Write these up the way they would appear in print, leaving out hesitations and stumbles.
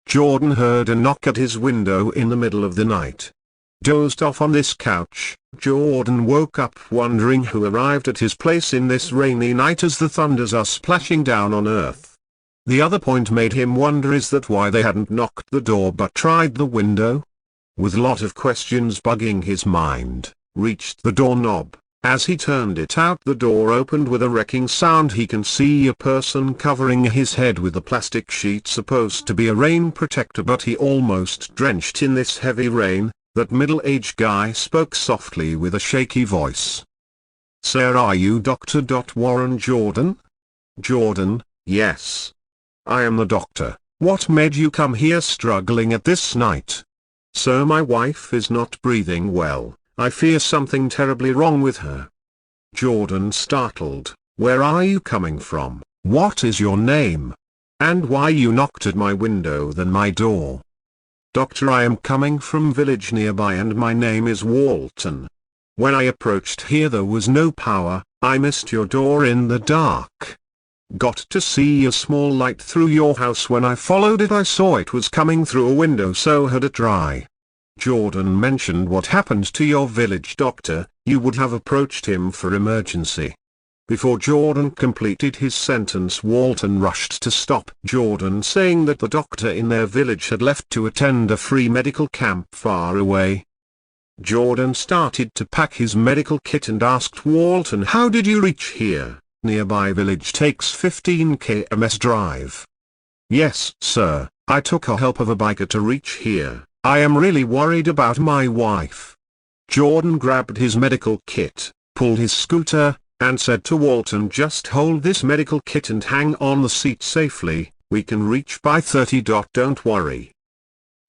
Jordan heard a knock at his window in the middle of the night. Dozed off on this couch, Jordan woke up wondering who arrived at his place in this rainy night as the thunders are splashing down on earth. The other point made him wonder is that why they hadn't knocked the door but tried the window? With lot of questions bugging his mind, reached the doorknob. As he turned it out, the door opened with a wrecking sound. He can see a person covering his head with a plastic sheet supposed to be a rain protector, but he almost drenched in this heavy rain. That middle-aged guy spoke softly with a shaky voice. "Sir, are you Dr. Warren Jordan?" "Jordan, yes. I am the doctor. What made you come here struggling at this night?" "Sir, my wife is not breathing well. I fear something terribly wrong with her." Jordan startled, "Where are you coming from? What is your name? And why you knocked at my window than my door?" "Doctor, I am coming from village nearby and my name is Walton. When I approached here there was no power, I missed your door in the dark. Got to see a small light through your house. When I followed it I saw it was coming through a window, so had a try." Jordan mentioned what happened to your village doctor. You would have approached him for emergency. Before Jordan completed his sentence, Walton rushed to stop Jordan, saying that the doctor in their village had left to attend a free medical camp far away. Jordan started to pack his medical kit and asked Walton, "How did you reach here? Nearby village takes 15 km drive." "Yes, sir, I took a help of a biker to reach here. I am really worried about my wife." Jordan grabbed his medical kit, pulled his scooter, and said to Walton, "Just hold this medical kit and hang on the seat safely, we can reach by 30. Don't worry."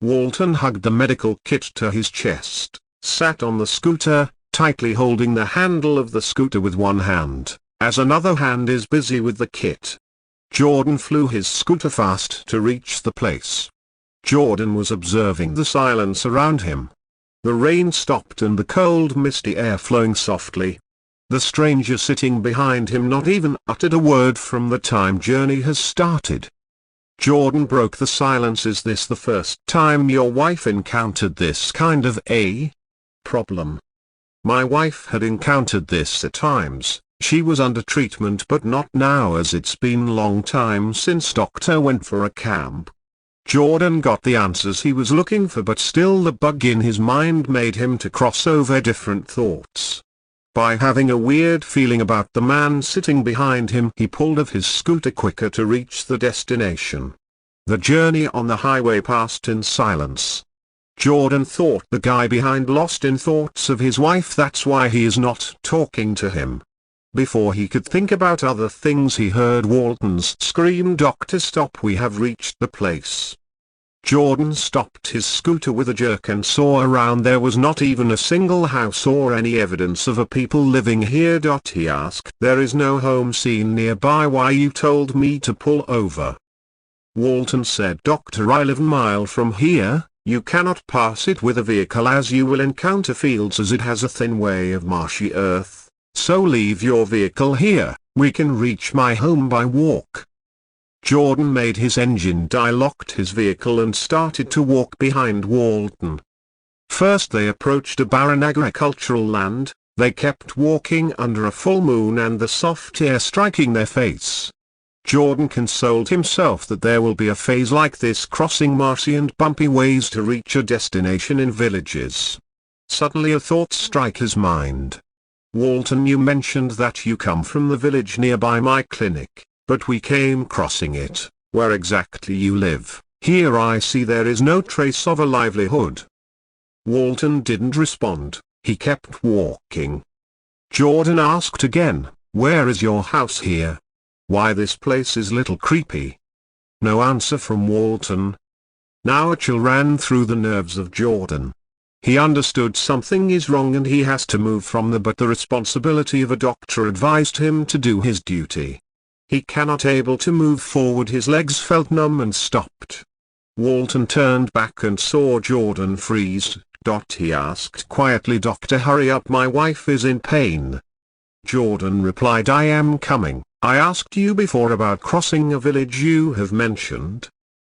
Walton hugged the medical kit to his chest, sat on the scooter, tightly holding the handle of the scooter with one hand, as another hand is busy with the kit. Jordan flew his scooter fast to reach the place. Jordan was observing the silence around him. The rain stopped and the cold misty air flowing softly. The stranger sitting behind him not even uttered a word from the time journey has started. Jordan broke the silence. "Is this the first time your wife encountered this kind of a problem?" "My wife had encountered this at times. She was under treatment but not now, as it's been long time since doctor went for a camp." Jordan got the answers he was looking for, but still the bug in his mind made him to cross over different thoughts. By having a weird feeling about the man sitting behind him, he pulled off his scooter quicker to reach the destination. The journey on the highway passed in silence. Jordan thought the guy behind lost in thoughts of his wife, that's why he is not talking to him. Before he could think about other things, he heard Walton's scream, "Doctor, stop, we have reached the place." Jordan stopped his scooter with a jerk and saw around. There was not even a single house or any evidence of a people living here. He asked, "There is no home seen nearby, why you told me to pull over?" Walton said, "Doctor, I live a mile from here. You cannot pass it with a vehicle as you will encounter fields, as it has a thin way of marshy earth. So leave your vehicle here, we can reach my home by walk." Jordan made his engine die, locked his vehicle and started to walk behind Walton. First they approached a barren agricultural land. They kept walking under a full moon and the soft air striking their face. Jordan consoled himself that there will be a phase like this, crossing marshy and bumpy ways to reach a destination in villages. Suddenly a thought struck his mind. "Walton, you mentioned that you come from the village nearby my clinic, but we came crossing it. Where exactly you live? Here I see there is no trace of a livelihood." Walton didn't respond, he kept walking. Jordan asked again, "Where is your house here? Why, this place is little creepy." No answer from Walton. Now a chill ran through the nerves of Jordan. He understood something is wrong and he has to move from there, but the responsibility of a doctor advised him to do his duty. He cannot able to move forward, his legs felt numb and stopped. Walton turned back and saw Jordan freeze. He asked quietly, "Doctor, hurry up, my wife is in pain." Jordan replied, "I am coming. I asked you before about crossing a village you have mentioned."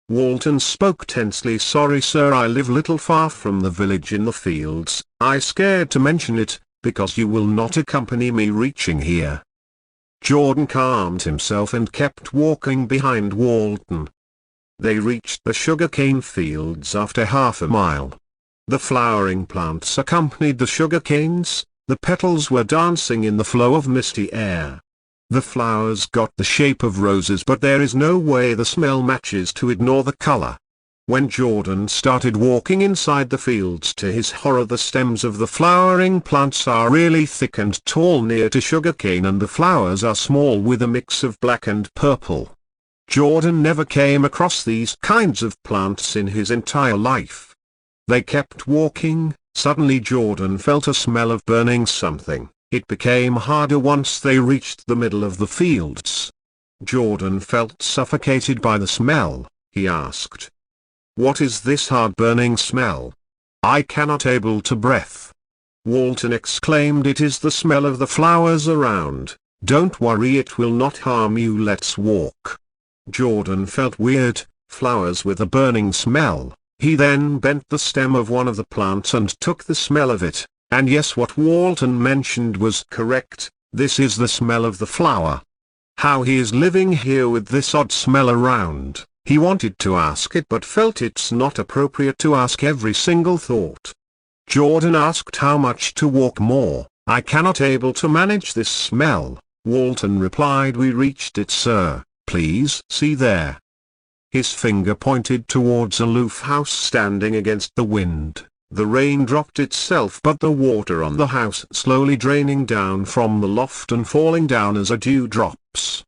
Walton spoke tensely. Sorry sir, I live little far from the village in the fields. I scared to mention it, because you will not accompany me reaching here. Jordan calmed himself and kept walking behind Walton. They reached the sugarcane fields after half a mile. The flowering plants accompanied the sugar canes, the petals were dancing in the flow of misty air. The flowers got the shape of roses, but there is no way the smell matches to ignore the color. When Jordan started walking inside the fields, to his horror the stems of the flowering plants are really thick and tall near to sugarcane, and the flowers are small with a mix of black and purple. Jordan never came across these kinds of plants in his entire life. They kept walking. Suddenly Jordan felt a smell of burning something. It became harder once they reached the middle of the fields. Jordan felt suffocated by the smell. He asked, "What is this hard burning smell? I cannot able to breathe." Walton exclaimed, "It is the smell of the flowers around. Don't worry, it will not harm you, let's walk." Jordan felt weird, flowers with a burning smell. He then bent the stem of one of the plants and took the smell of it. And yes, what Walton mentioned was correct, this is the smell of the flower. How he is living here with this odd smell around. He wanted to ask it but felt it's not appropriate to ask every single thought. Jordan asked how much to walk more. "I cannot able to manage this smell." Walton replied, "We reached it sir, please see there." His finger pointed towards a loaf house standing against the wind. The rain dropped itself, but the water on the house slowly draining down from the loft and falling down as a dew drops.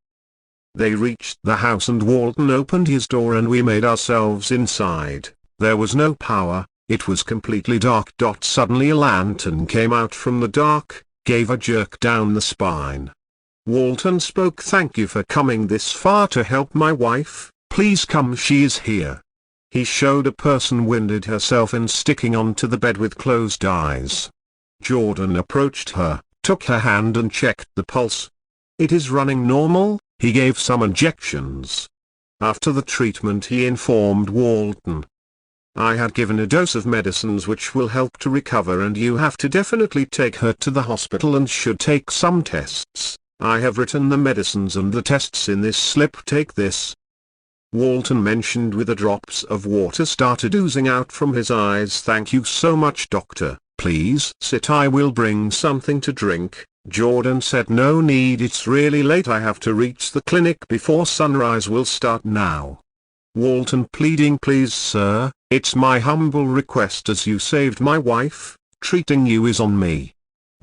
They reached the house and Walton opened his door and we made ourselves inside. There was no power, it was completely dark. Suddenly a lantern came out from the dark, gave a jerk down the spine. Walton spoke, "Thank you for coming this far to help my wife, please come, she is here." He showed a person winded herself and sticking onto the bed with closed eyes. Jordan approached her, took her hand and checked the pulse. "It is running normal." He gave some injections. After the treatment he informed Walton, "I had given a dose of medicines which will help to recover, and you have to definitely take her to the hospital and should take some tests. I have written the medicines and the tests in this slip, take this." Walton mentioned with the drops of water started oozing out from his eyes. "Thank you so much doctor, please sit, I will bring something to drink." Jordan said, "No need, it's really late, I have to reach the clinic before sunrise will start now." Walton pleading, "Please sir, it's my humble request, as you saved my wife, treating you is on me."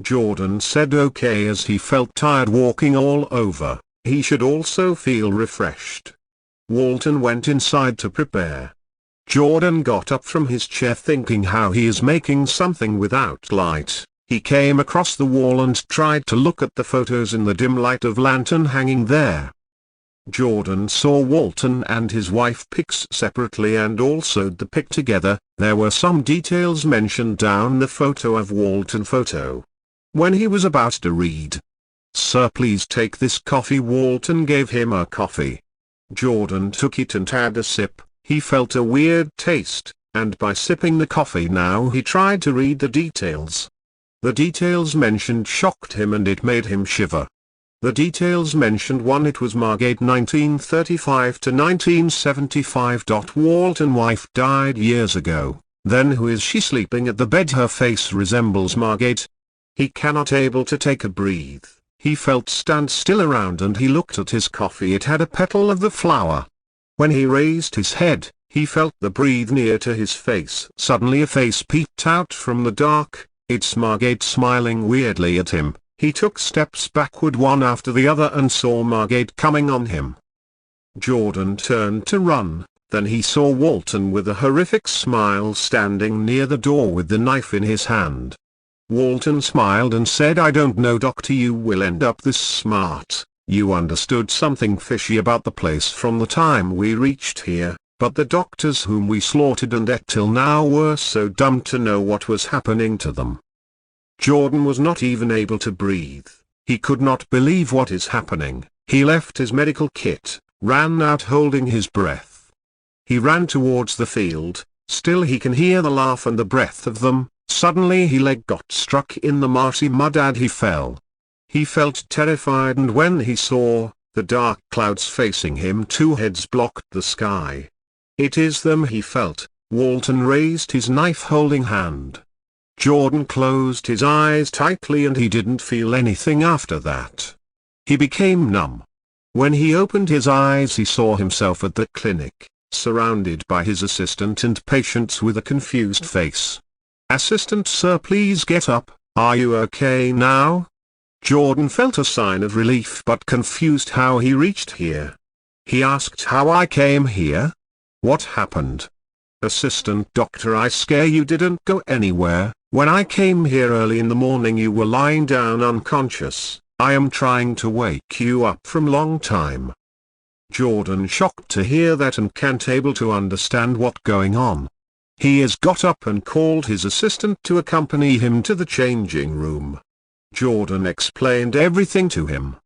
Jordan said okay, as he felt tired walking all over, he should also feel refreshed. Walton went inside to prepare. Jordan got up from his chair thinking how he is making something without light. He came across the wall and tried to look at the photos in the dim light of lantern hanging there. Jordan saw Walton and his wife pics separately and also the pic together. There were some details mentioned down the photo of Walton photo. When he was about to read, "Sir, please take this coffee," Walton gave him a coffee. Jordan took it and had a sip. He felt a weird taste, and by sipping the coffee now he tried to read the details. The details mentioned shocked him and it made him shiver. The details mentioned: 1. It was Margate 1935 to 1975. Walton wife died years ago. Then who is she sleeping at the bed? Her face resembles Margate. He cannot able to take a breath. He felt stand still around and he looked at his coffee. It had a petal of the flower. When he raised his head, he felt the breeze near to his face. Suddenly a face peeped out from the dark. It's Margate smiling weirdly at him. He took steps backward one after the other and saw Margate coming on him. Jordan turned to run, then he saw Walton with a horrific smile standing near the door with the knife in his hand. Walton smiled and said, "I don't know doctor, you will end up this smart. You understood something fishy about the place from the time we reached here, but the doctors whom we slaughtered and ate till now were so dumb to know what was happening to them." Jordan was not even able to breathe. He could not believe what is happening. He left his medical kit, ran out holding his breath. He ran towards the field. Still he can hear the laugh and the breath of them. Suddenly his leg got struck in the marshy mud and he fell. He felt terrified, and when he saw the dark clouds facing him, two heads blocked the sky. It is them, he felt. Walton raised his knife-holding hand. Jordan closed his eyes tightly and he didn't feel anything after that. He became numb. When he opened his eyes he saw himself at the clinic, surrounded by his assistant and patients with a confused face. "Assistant sir, please get up, are you okay now?" Jordan felt a sign of relief but confused how he reached here. He asked, "How I came here? What happened?" "Assistant doctor, I scare you didn't go anywhere. When I came here early in the morning you were lying down unconscious. I am trying to wake you up from long time." Jordan shocked to hear that and can't able to understand what going on. He has got up and called his assistant to accompany him to the changing room. Jordan explained everything to him.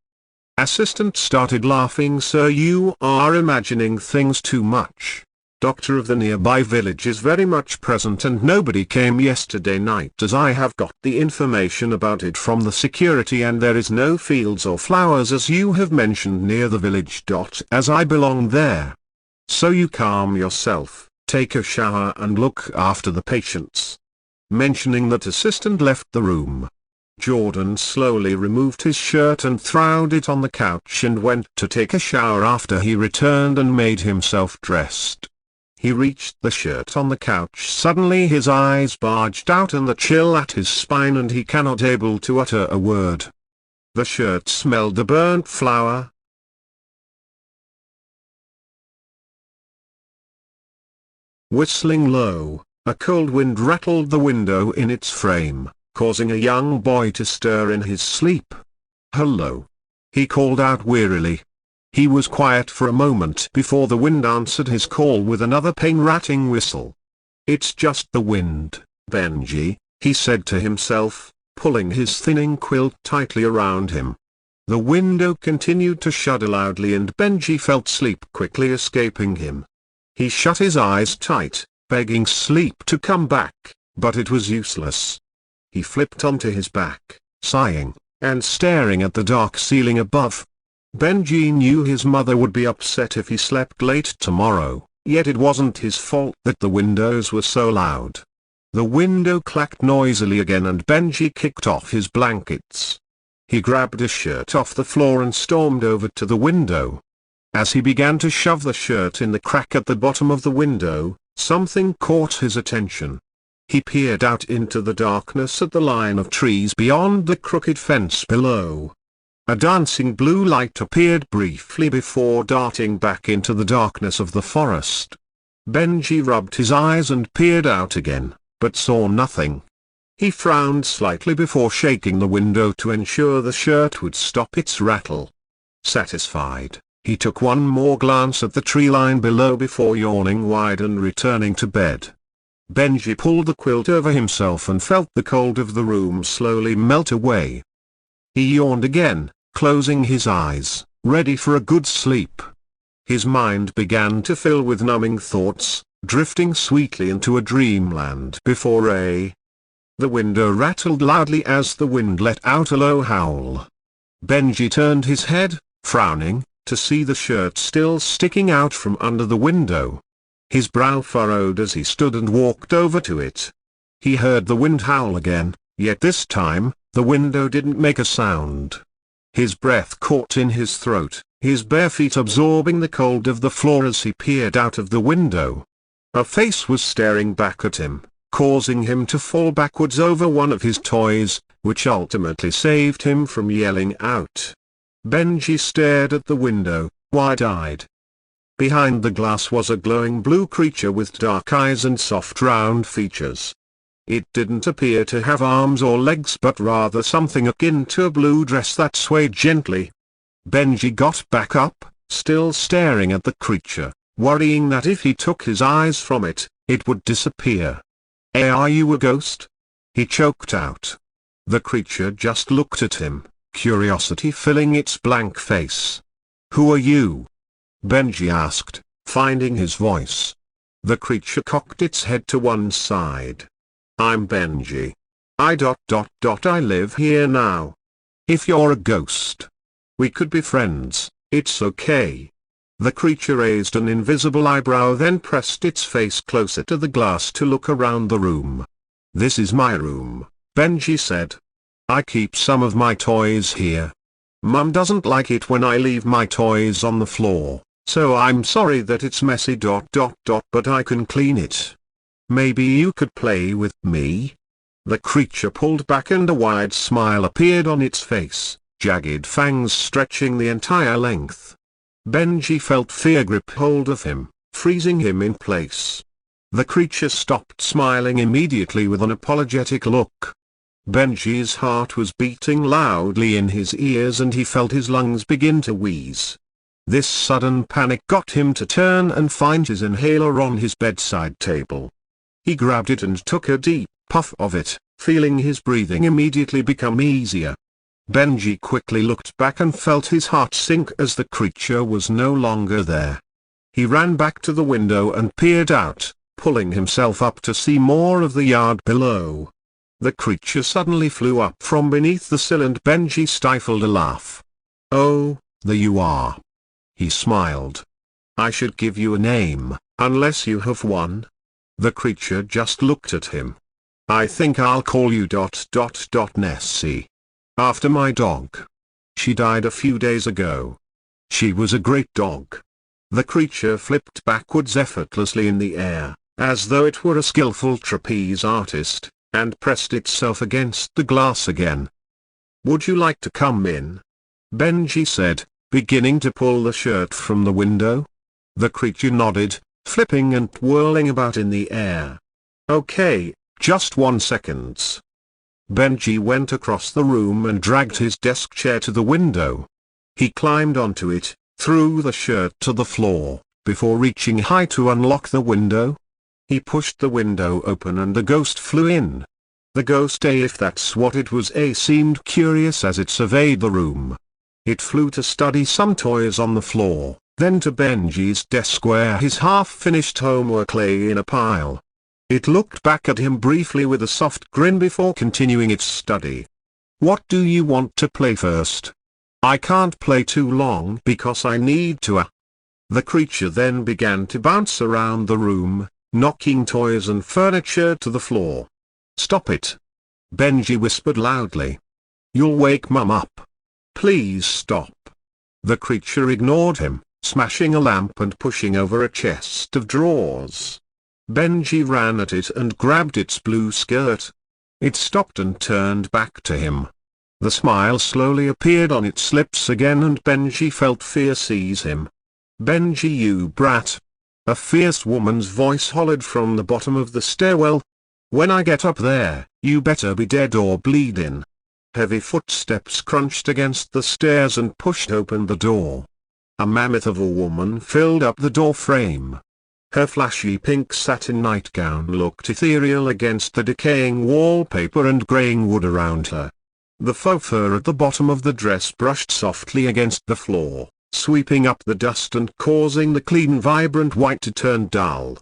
Assistant started laughing. "Sir, you are imagining things too much. Doctor of the nearby village is very much present and nobody came yesterday night, as I have got the information about it from the security, and there is no fields or flowers as you have mentioned near the village. As I belong there. So you calm yourself, take a shower and look after the patients." Mentioning that, assistant left the room. Jordan slowly removed his shirt and threw it on the couch and went to take a shower. After he returned and made himself dressed, he reached the shirt on the couch. Suddenly his eyes bulged out and the chill at his spine and he cannot able to utter a word. The shirt smelled of burnt flour. Whistling low, a cold wind rattled the window in its frame, causing a young boy to stir in his sleep. "Hello," he called out wearily. He was quiet for a moment before the wind answered his call with another pain-rattling whistle. "It's just the wind, Benji," he said to himself, pulling his thinning quilt tightly around him. The window continued to shudder loudly and Benji felt sleep quickly escaping him. He shut his eyes tight, begging sleep to come back, but it was useless. He flipped onto his back, sighing, and staring at the dark ceiling above. Benji knew his mother would be upset if he slept late tomorrow, yet it wasn't his fault that the windows were so loud. The window clacked noisily again and Benji kicked off his blankets. He grabbed a shirt off the floor and stormed over to the window. As he began to shove the shirt in the crack at the bottom of the window, something caught his attention. He peered out into the darkness at the line of trees beyond the crooked fence below. A dancing blue light appeared briefly before darting back into the darkness of the forest. Benji rubbed his eyes and peered out again, but saw nothing. He frowned slightly before shaking the window to ensure the shirt would stop its rattle. Satisfied, he took one more glance at the tree line below before yawning wide and returning to bed. Benji pulled the quilt over himself and felt the cold of the room slowly melt away. He yawned again, closing his eyes, ready for a good sleep. His mind began to fill with numbing thoughts, drifting sweetly into a dreamland before The window rattled loudly as the wind let out a low howl. Benji turned his head, frowning, to see the shirt still sticking out from under the window. His brow furrowed as he stood and walked over to it. He heard the wind howl again, yet this time, the window didn't make a sound. His breath caught in his throat, his bare feet absorbing the cold of the floor as he peered out of the window. A face was staring back at him, causing him to fall backwards over one of his toys, which ultimately saved him from yelling out. Benji stared at the window, wide-eyed. Behind the glass was a glowing blue creature with dark eyes and soft round features. It didn't appear to have arms or legs but rather something akin to a blue dress that swayed gently. Benji got back up, still staring at the creature, worrying that if he took his eyes from it, it would disappear. "Hey, are you a ghost?" he choked out. The creature just looked at him, curiosity filling its blank face. "Who are you?" Benji asked, finding his voice. The creature cocked its head to one side. I'm Benji. I live here now. If you're a ghost, we could be friends, it's okay. The creature raised an invisible eyebrow, then pressed its face closer to the glass to look around the room. This is my room, Benji said. I keep some of my toys here. Mum doesn't like it when I leave my toys on the floor, so I'm sorry that it's messy. But I can clean it. Maybe you could play with me? The creature pulled back and a wide smile appeared on its face, jagged fangs stretching the entire length. Benji felt fear grip hold of him, freezing him in place. The creature stopped smiling immediately with an apologetic look. Benji's heart was beating loudly in his ears and he felt his lungs begin to wheeze. This sudden panic got him to turn and find his inhaler on his bedside table. He grabbed it and took a deep puff of it, feeling his breathing immediately become easier. Benji quickly looked back and felt his heart sink as the creature was no longer there. He ran back to the window and peered out, pulling himself up to see more of the yard below. The creature suddenly flew up from beneath the sill and Benji stifled a laugh. Oh, there you are. He smiled. I should give you a name, unless you have one. The creature just looked at him. I think I'll call you Nessie. After my dog. She died a few days ago. She was a great dog. The creature flipped backwards effortlessly in the air, as though it were a skillful trapeze artist, and pressed itself against the glass again. Would you like to come in? Benji said, beginning to pull the shirt from the window. The creature nodded, flipping and whirling about in the air. Okay, just 1 second. Benji went across the room and dragged his desk chair to the window. He climbed onto it, threw the shirt to the floor, before reaching high to unlock the window. He pushed the window open and the ghost flew in. The ghost, if that's what it was, seemed curious as it surveyed the room. It flew to study some toys on the floor, then to Benji's desk where his half-finished homework lay in a pile. It looked back at him briefly with a soft grin before continuing its study. What do you want to play first? I can't play too long because I need to. The creature then began to bounce around the room, knocking toys and furniture to the floor. Stop it! Benji whispered loudly. You'll wake Mum up. Please stop. The creature ignored him, smashing a lamp and pushing over a chest of drawers. Benji ran at it and grabbed its blue skirt. It stopped and turned back to him. The smile slowly appeared on its lips again and Benji felt fear seize him. Benji, you brat. A fierce woman's voice hollered from the bottom of the stairwell. When I get up there, you better be dead or bleeding. Heavy footsteps crunched against the stairs and pushed open the door. A mammoth of a woman filled up the door frame. Her flashy pink satin nightgown looked ethereal against the decaying wallpaper and graying wood around her. The faux fur at the bottom of the dress brushed softly against the floor, sweeping up the dust and causing the clean vibrant white to turn dull.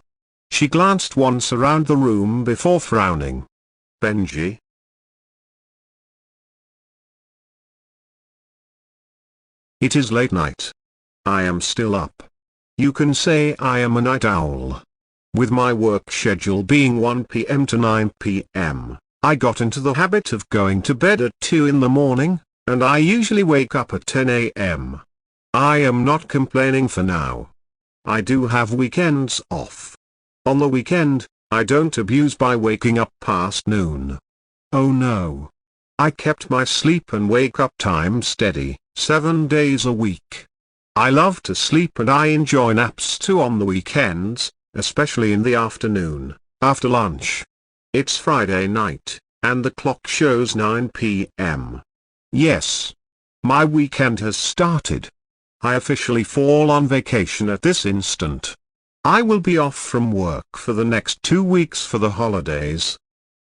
She glanced once around the room before frowning. Benji? It is late night. I am still up. You can say I am a night owl. With my work schedule being 1 p.m. to 9 p.m., I got into the habit of going to bed at 2 in the morning, and I usually wake up at 10 a.m. I am not complaining for now. I do have weekends off. On the weekend, I don't abuse by waking up past noon. Oh no. I kept my sleep and wake up time steady, 7 days a week. I love to sleep and I enjoy naps too on the weekends, especially in the afternoon, after lunch. It's Friday night, and the clock shows 9 p.m. Yes. My weekend has started. I officially fall on vacation at this instant. I will be off from work for the next 2 weeks for the holidays.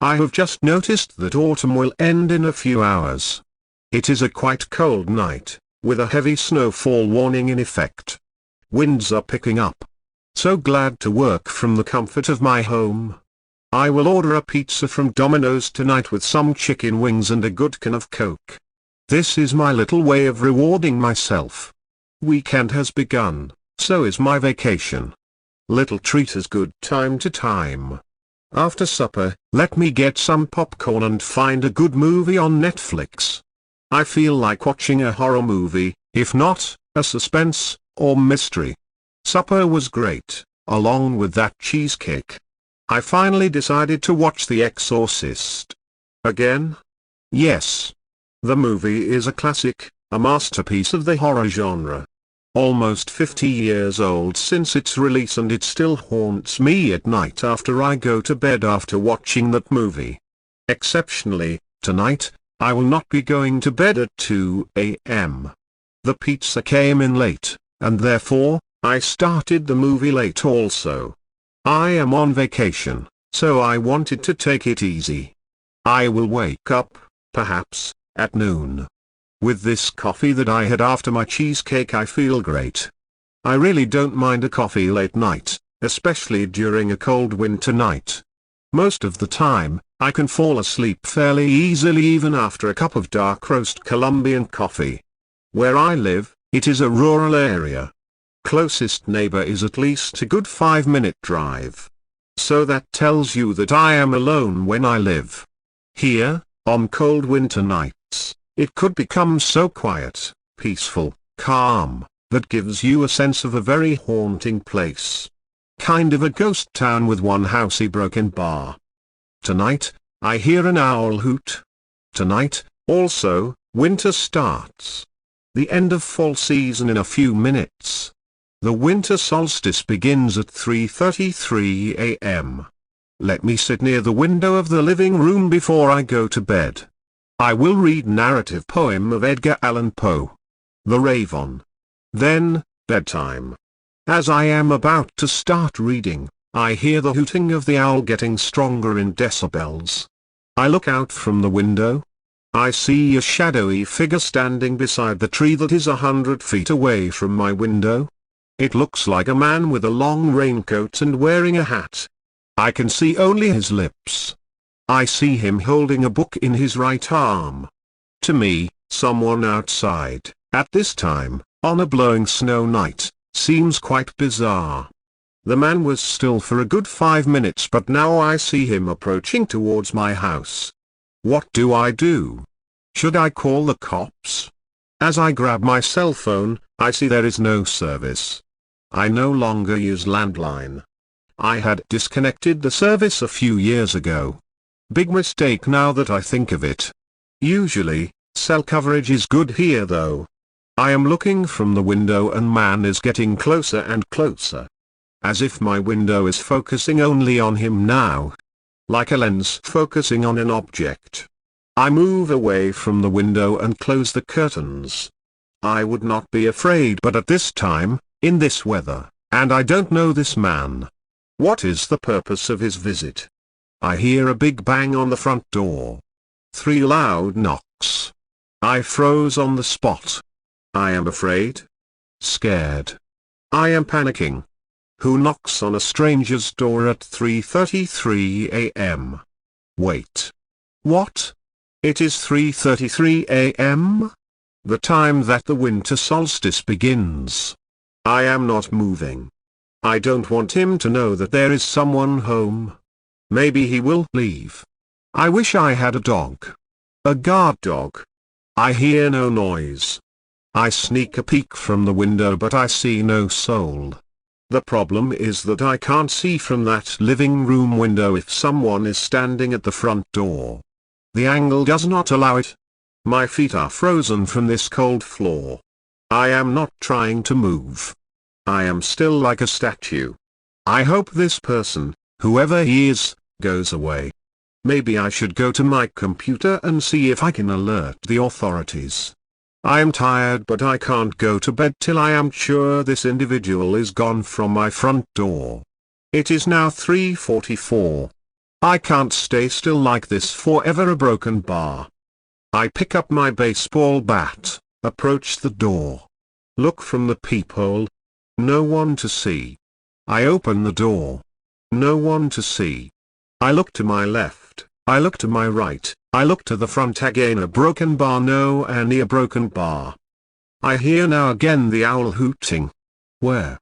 I have just noticed that autumn will end in a few hours. It is a quite cold night, with a heavy snowfall warning in effect. Winds are picking up. So glad to work from the comfort of my home. I will order a pizza from Domino's tonight with some chicken wings and a good can of Coke. This is my little way of rewarding myself. Weekend has begun, so is my vacation. Little treat is good time to time. After supper, let me get some popcorn and find a good movie on Netflix. I feel like watching a horror movie, if not, a suspense, or mystery. Supper was great, along with that cheesecake. I finally decided to watch The Exorcist. Again? Yes. The movie is a classic, a masterpiece of the horror genre. Almost 50 years old since its release, and it still haunts me at night after I go to bed after watching that movie. Exceptionally, tonight, I will not be going to bed at 2 a.m. The pizza came in late, and therefore, I started the movie late also. I am on vacation, so I wanted to take it easy. I will wake up, perhaps, at noon. With this coffee that I had after my cheesecake, I feel great. I really don't mind a coffee late night, especially during a cold winter night. Most of the time, I can fall asleep fairly easily even after a cup of dark roast Colombian coffee. Where I live, it is a rural area. Closest neighbor is at least a good 5-minute drive. So that tells you that I am alone when I live. Here, on cold winter nights, it could become so quiet, peaceful, calm, that gives you a sense of a very haunting place. Kind of a ghost town with one housey broken bar. Tonight, I hear an owl hoot. Tonight, also, winter starts. The end of fall season in a few minutes. The winter solstice begins at 3:33 a.m. Let me sit near the window of the living room before I go to bed. I will read narrative poem of Edgar Allan Poe. The Raven. Then, bedtime. As I am about to start reading, I hear the hooting of the owl getting stronger in decibels. I look out from the window. I see a shadowy figure standing beside the tree that is 100 feet away from my window. It looks like a man with a long raincoat and wearing a hat. I can see only his lips. I see him holding a book in his right arm. To me, someone outside, at this time, on a blowing snow night, seems quite bizarre. The man was still for a good 5 minutes, but now I see him approaching towards my house. What do I do? Should I call the cops? As I grab my cell phone, I see there is no service. I no longer use landline. I had disconnected the service a few years ago. Big mistake now that I think of it. Usually, cell coverage is good here though. I am looking from the window and man is getting closer and closer. As if my window is focusing only on him now. Like a lens focusing on an object. I move away from the window and close the curtains. I would not be afraid, but at this time, in this weather, and I don't know this man. What is the purpose of his visit? I hear a big bang on the front door. 3 loud knocks. I froze on the spot. I am afraid. Scared. I am panicking. Who knocks on a stranger's door at 3:33 a.m.? Wait. What? It is 3:33 a.m.? The time that the winter solstice begins. I am not moving. I don't want him to know that there is someone home. Maybe he will leave. I wish I had a dog. A guard dog. I hear no noise. I sneak a peek from the window, but I see no soul. The problem is that I can't see from that living room window if someone is standing at the front door. The angle does not allow it. My feet are frozen from this cold floor. I am not trying to move. I am still like a statue. I hope this person, whoever he is, goes away. Maybe I should go to my computer and see if I can alert the authorities. I am tired, but I can't go to bed till I am sure this individual is gone from my front door. It is now 3:44. I can't stay still like this forever. A broken bar. I pick up my baseball bat, approach the door. Look from the peephole. No one to see. I open the door. No one to see. I look to my left, I look to my right, I look to the front again, a broken bar, no any a broken bar. I hear now again the owl hooting. Where?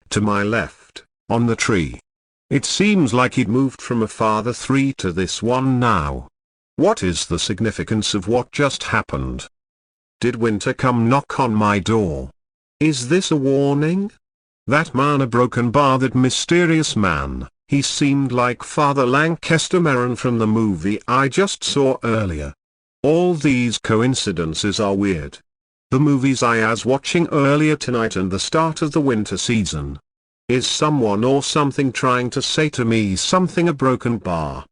To my left, on the tree. It seems like he'd moved from a farther tree to this one now. What is the significance of what just happened? Did winter come knock on my door? Is this a warning? That man, a broken bar, that mysterious man, he seemed like Father Lancaster Merrin from the movie I just saw earlier. All these coincidences are weird. The movies I was watching earlier tonight and the start of the winter season. Is someone or something trying to say to me something? A broken bar,